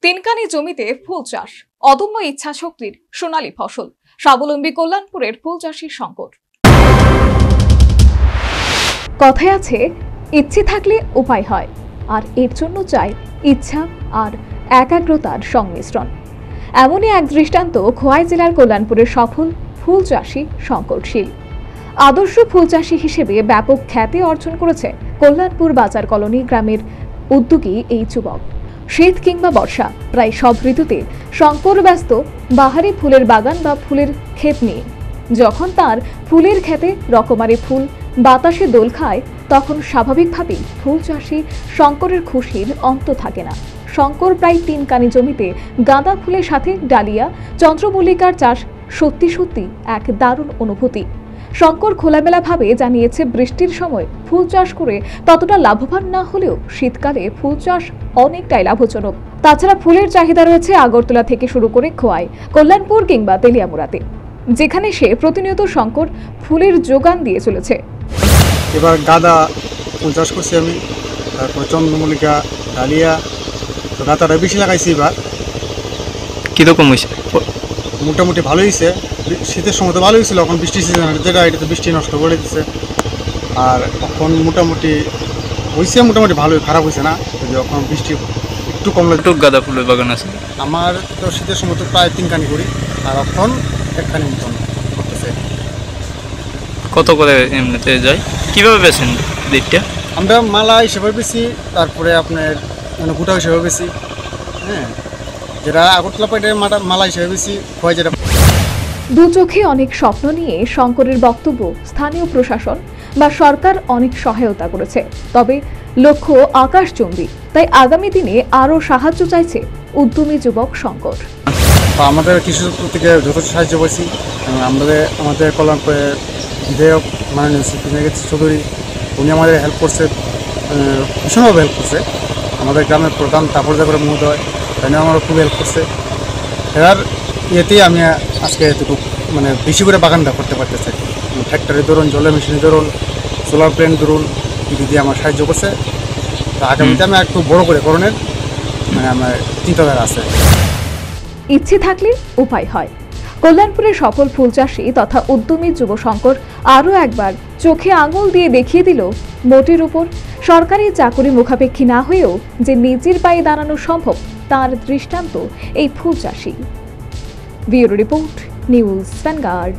তিনকানি জমিতে ফুল চাষ, অদম্য ইচ্ছাশক্তির সোনালী ফসল, স্বাবলম্বী কল্যাণপুরের ফুল চাষীর সংকট। কথায় আছে, ইচ্ছে থাকলে উপায় হয়, আর এর জন্য চাই ইচ্ছা আর একাগ্রতার সংমিশ্রণ। এমনই এক দৃষ্টান্ত খোয়াই জেলার কল্যাণপুরের সফল ফুল চাষী শঙ্করশীল। আদর্শ ফুল চাষী হিসেবে ব্যাপক খ্যাতি অর্জন করেছে কল্যাণপুর বাজার কলোনি গ্রামের উদ্যোগী এই যুবক। শীত কিংবা বর্ষা, প্রায় সব ঋতুতে শঙ্কর ব্যস্ত বাহারি ফুলের বাগান বা ফুলের ক্ষেত নিয়ে। যখন তার ফুলের ক্ষেতে রকমারি ফুল বাতাসে দোল খায়, তখন স্বাভাবিকভাবেই ফুল চাষী শঙ্করের খুশির অন্ত থাকে না। শঙ্কর প্রায় 3 কানি জমিতে গাঁদা ফুলের সাথে ডালিয়া, চন্দ্রমল্লিকার চাষ সত্যি সত্যি এক দারুণ অনুভূতি। শঙ্কর খোলামেলাভাবে জানিয়েছে, বৃষ্টির সময় ফুল চাষ করে ততটা লাভবান না হলেও শীতকালে ফুল চাষ অনেকটাই লাভজনক। তাছাড়া ফুলের চাহিদা রয়েছে আগরতলা থেকে শুরু করে খোয়াই, কল্যাণপুর কিংবা তেলিয়ামুড়াতে, যেখানে সে প্রতিনিয়ত শঙ্কর ফুলের যোগান দিয়ে চলেছে। এবার গাঁদা ফুল চাষ করছি আমি, তারপর চন্দ্রমল্লিকা, ডালিয়া। তো গাঁদাটা বেশি লাগাইছি এবার। কীরকম হয়েছে? মোটামুটি ভালো হয়েছে। শীতের সময় তো ভালো হয়েছিল, এখন বৃষ্টি সিজন যেটা, এটা তো বৃষ্টি নষ্ট করে দিচ্ছে। আর এখন মোটামুটি হয়েছে, মোটামুটি ভালোই, খারাপ হয়েছে না। যখন বৃষ্টি একটু কম লাগে। গাঁদা ফুলের বাগান আছে আমার তো শীতের সময় তো প্রায় 3 কানি করি, আর এখন 1 কানি মতন করতেছে। কত করে এমনিতে যায়? কীভাবে বেছেন দিকটা? আমরা মালা হিসেবে বেশি, তারপরে আপনার মানে গোটা হিসেবে বেশি। হ্যাঁ, যেটা আগরতলা পাইটের মালা হিসেবে বেশি হয় যেটা। দু চোখে অনেক স্বপ্ন নিয়ে শঙ্করের বক্তব্য, স্থানীয় প্রশাসন বা সরকার অনেক সহায়তা করেছে, তবে লক্ষ্য আকাশচুম্বী। তাই আগামী দিনে আরও সাহায্য চাইছে উদ্যমী যুবক শঙ্কর। আমাদের কৃষি দপ্তর থেকে যথেষ্ট সাহায্য পাইছি। আমাদের কল্যাণপুরের বিধায়ক মাননীয় চৌধুরী, উনি আমাদের হেল্প করছে, ভীষণভাবে হেল্প করছে। আমাদের গ্রামের প্রধান তাপরজাগর মহোদয়, তাই আমারও খুব হেল্প করছে। এবার ইয়েতেই আমি আজকে এতটুকু মানে বেশি করে বাগানটা করতে পারতেছি। ট্র্যাক্টরের ধরুন, জলের মেশিনের ধরুন, সোলার প্ল্যান্ট ধরুন, এটি দিয়ে আমার সাহায্য করছে। তো আগামীতে আমি একটু বড় করে করণের মানে আমার চিন্তাধারা আছে। ইচ্ছে থাকলে উপায় হয়। কল্যাণপুরের সফল ফুল চাষী তথা উদ্যমী যুব শঙ্কর আরও একবার চোখে আঙুল দিয়ে দেখিয়ে দিল, মোটের উপর সরকারি চাকরি মুখাপেক্ষী না হয়েও যে নিজের পায়ে দাঁড়ানো সম্ভব, তার দৃষ্টান্ত এই ফুল চাষী। Bureau report, news vanguard.